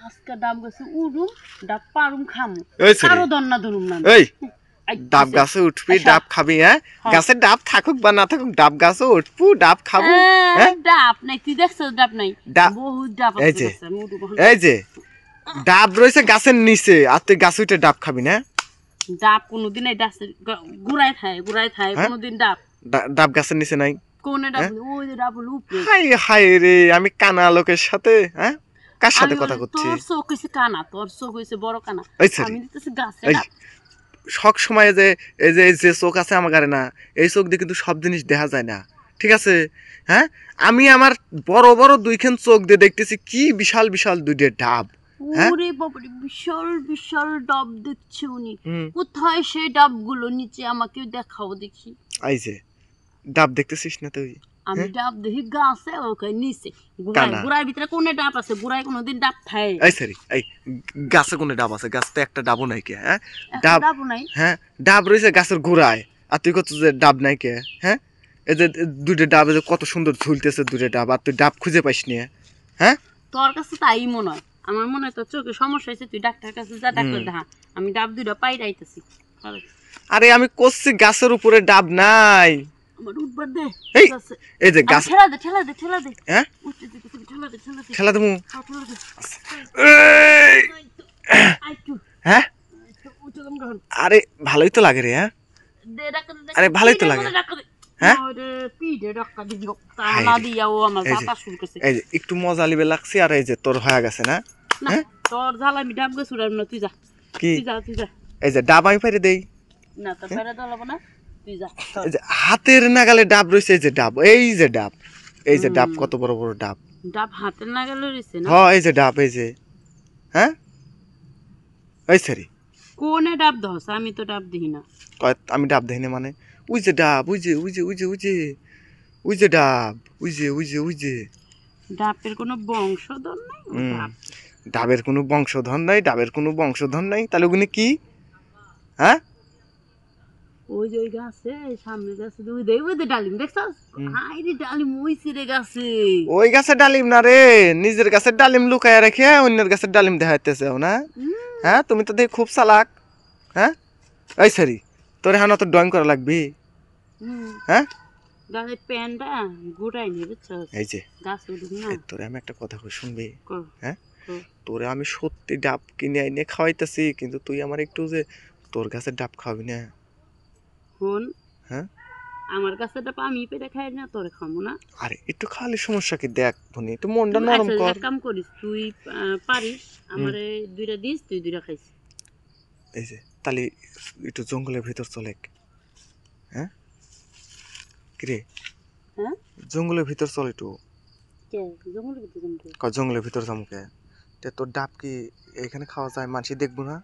আজকে ডাব গাছে উড়ুম ডাব পারুম খামু এই ছেড়ে। কারো দন্না ধরুম না এই ডাব গাছে উঠবি ডাব খাবি হ্যাঁ গাছে ডাব থাকুক বা না থাকুক ডাব গাছে উঠবু ডাব খাবো হ্যাঁ ডাব নাই তুই দেখছ ডাব নাই ডাব বহুত ডাব এই আছে যে গাছে, আমি উঠবো এখন। এই যে ডাব রয়েছে গাছের নিচে আর তুই গাছে উঠে ডাব খাবি না ডাব কোনোদিন এই গাছের গুড়ায় খায় হ্যাঁ? কোনোদিন ডাব ডাব গাছের নিচে নাই কোনে ডাব ওই যে ডাব হলো উপরে হাই হাই রে আমি কানা লোকের সাথে হ্যাঁ কার সাথে কথা করছি তোর চোখ হইছে কানা, তোর চোখ হইছে বড় কানা, এই ছেড়ে। আমি দিতেছি গাছে এই ডাব। সব সময় যে এই যে চোখ আছে আমার গারে না এই চোখ দিয়ে কিন্তু সব জিনিস দেখা যায় না ঠিক আছে হ্যাঁ আমি আমার বড় বড় দুইখান চোখ দিয়ে দেখতেছি কি বিশাল বিশাল দুইটা ডাব হ্যাঁ? ওরে বাবারে বিশাল বিশাল ডাব দেখছে উনি, হুম। কোথায় সেই ডাবগুলো নিচে আমাকে দেখাও দেখি। এই যে ডাব দেখতেছিস না তুই আমি ডাব দেখি গাছে ওখানে নিচে গুড়ায়, কানা। গুড়ার ভিতরে কোনে ডাব আছে, গুড়ায় কোনোদিন ডাব খায় এই সরি এই গাছে কোনো ডাব আছে গাছ তো একটা ডাবও নাই কে হ্যাঁ একটা ডাব ডাবও নাই। হ্যাঁ ডাব রয়েছে গাছের গোড়ায় আর তুই কত যে ডাব নাই কে হ্যাঁ এই যে দুইটা ডাব এই যে কত সুন্দর ঝুলতেছে দুইটা ডাব আর তুই ডাব খুঁজে পাইস নি হ্যাঁ তোর কাছে তাই মনে হয়, আমার মনে হয় তোর চোখে সমস্যা হয়েছে, তুই ডাক্তার কাছে যা, ডাক্তার দেখা। আমি ডাব দুইটা পাইরাইতেছি, আরে আমি করছি গাছের উপরে ডাব নাই আমার উঠবার দে। এই গাছে। এই যে গাছ ঠেলা দে ঠেলা দে ঠেলা দে, হ্যাঁ উঠতে দিতেছি, ঠেলা দে ঠেলা দে, খেলা দেবো হ্যাঁ, ঠেলা দে। এই, আইটু হ্যাঁ উঠে গম গ্রহণ আরে ভালোই তো লাগে রে হ্যাঁ দে ডাক্তার দে। আরে ভালোই তো লাগে। হ্যাঁ? আরে পি দে ডাক্তার দি হায় না রে। দিয়া ও আমার এই যে, বাতা শুরু করছে। এই যে একটু মজা লিবে লাগছে আর এই যে তোর হয়ে গেছে না না তোর ঝাল আমি ডাব গাছ উড়াম না, তুই যা কি তুই যা তুই যা। এই যে ডাব আমি পাইরে দেই না তোর ফেরা দলাবো না, তুই যা। এই যে হাতের নাগালে ডাব রয়েছে এই যে ডাব এই যে ডাব এই যে ডাব কত বড় বড় ডাব ডাব হাতে না গেলে রইছে না, হ্যাঁ এই যে ডাব এই যে হ্যাঁ এই সরি কোনে ডাব দহস, আমি তো ডাব দিই না। আমি ডাব দেখিনি মানে ওই যে ডাব ওই যে ওই যে ওই যে ওই যে ওই যে ডাব ওই যে ওই যে ওই যে ডাবের কোনো বংশধর নাই, ও ডাব। ডাবের কোনো বংশধর নাই ডাবের কোনো বংশধর নাই তাহলে ওগুলো কি হ্যাঁ ওই যে ওই গাছে সামনে গাছে ওই দে ডালিম দেখছস, হাই রে ডালিম ওইছে রে গাছে। ওই গাছের ডালিম না রে নিজের গাছের ডালিম লুকায় রেখে অন্যের গাছের ডালিম দেখাইতেছে না হ্যাঁ তুমি তো দেখি খুব চালাক হ্যাঁ এই সরি তোর এখন তো ড্রয়িং করা লাগবি হ্যাঁ গাছের প্যানটা গোটাই নিয়ে বুঝছস, এই যে গাছ উঠুক না। এই তোরে আমি একটা কথা কই শুনবি কর, হ্যাঁ কর। তোরে আমি সত্যি ডাব কিনে এনে খাওয়াইতেছি কিন্তু তুই আমার একটু যে তোর গাছের ডাব খাওয়াবি না হন হ্যাঁ আমার কাছে ডাব আমি পেটে খাই না, তোরে খামো না। আরে একটু খালি সমস্যা কি দেখ ধনি একটু মনটা তুই নরম আচ্ছা, কর এক কাম করিস, তুই পারিস আমারে দুইটা দিস, তুই দুইটা খাইস। এই যে তাহলে একটু জঙ্গলের ভিতর চলে হ্যাঁ কিরে হ্যাঁ জঙ্গলের ভিতর চল একটু কে জঙ্গলের ভিতরে জঙ্গল জঙ্গলের ভিতর যামুকে তোর ডাব কি এখানে খাওয়া যায় মানুষ দেখবো না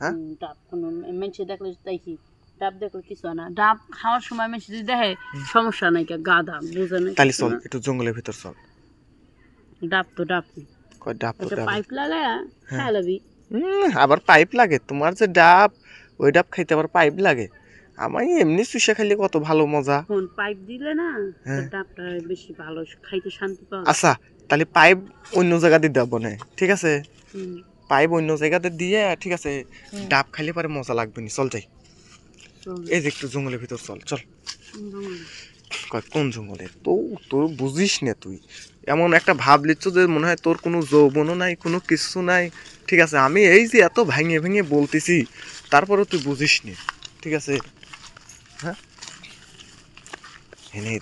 হ্যাঁ ডাব কোনো মানুষে দেখলে তাই কি, ডাব দেখলে কিছু হয় না, ডাব খাওয়ার সময় মানুষ যদি দেখে সমস্যা নাই, কে গাধা বুঝে না। তাহলে চল একটু জঙ্গলের ভিতর চল ডাব তো ডাব কয় ডাব তো ডাব পাইপ লাগায় খাই লাবি। আবার পাইপ লাগে তোমার যে ডাব ওই ডাব খাইতে আবার পাইপ লাগে আমার এমনি চুষে খাইলে কত ভালো মজা কোন পাইপ দিলে না হ্যাঁ। ডাবটা বেশি ভালো খাইতে শান্তি পাওয়া। আচ্ছা তাহলে পাইপ অন্য জায়গাতে দেবো না ঠিক আছে হুম, পাইপ অন্য জায়গাতে দিয়ে ঠিক আছে ডাব খাইলে পরে মজা লাগবে না চল যাই চল। এই যে একটু জঙ্গলের ভিতর চল চল জঙ্গলে। কয় কোন জঙ্গলে তো তোর বুঝিস না তুই এমন একটা ভাব লিচ্ছ যে মনে হয় তোর কোনো যৌবনও নাই কোনো কিছু নাই ঠিক আছে আমি এই যে এত ভেঙে ভেঙে বলতেছি তারপরেও তুই বুঝিস নি ঠিক আছে হ্যাঁ হেনেই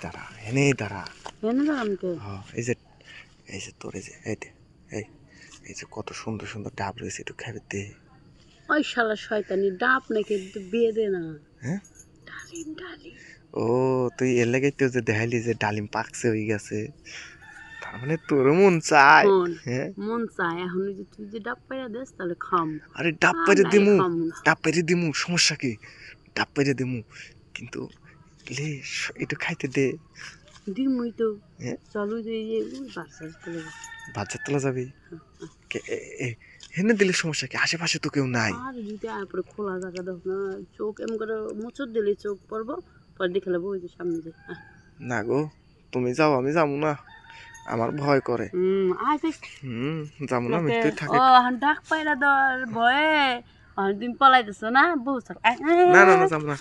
দাঁড়া কেন জানাম কে? হ্যাঁ এই যে তোর এই যে এই যে কত সুন্দর সুন্দর ডাব রয়েছে একটু খাবে দে ওই শালা শয়তানি ডাব নাকি বিয়ে দে না। হ্যাঁ ডালিম ডালিম। ও তুই এর লেগে তুই যে দেখাইলি যে ডালিম পাকছে হয়ে গেছে তার মানে তোরও মন চায় শোন, হ্যাঁ মন চায় এখন যদি তুই যে ডাব পাইয়া দেস তাহলে খাম। আরে ডাব পেরে নাই দিমু খামু না। ডাব পেরে দিমু সমস্যা কি ডাব পেরে দিমু কিন্তু লে একটু খাইতে দে ডিমুই তো হ্যাঁ? চলো যে এই বাচ্চা চলে গেছে। বাচ্চা তোলা যাবি হেনে দিলে সমস্যা কি আশেপাশে তো কেউ নাই আর যদি পরে খোলা জায়গা দেখ না, চোখ এমন করে মোচর দিলে চোখ পড়বো, পরে দেখে নেবো ওই যে সামনে যে না গো তুমি যাও আমি যাবো না আমার ভয় করে আয় তুই যাবো না মৃত্যু থাকে ও এখন ডাক পাইরা দর ভয়ে তুমি পলাইতেছো না বউ না না না যাবো না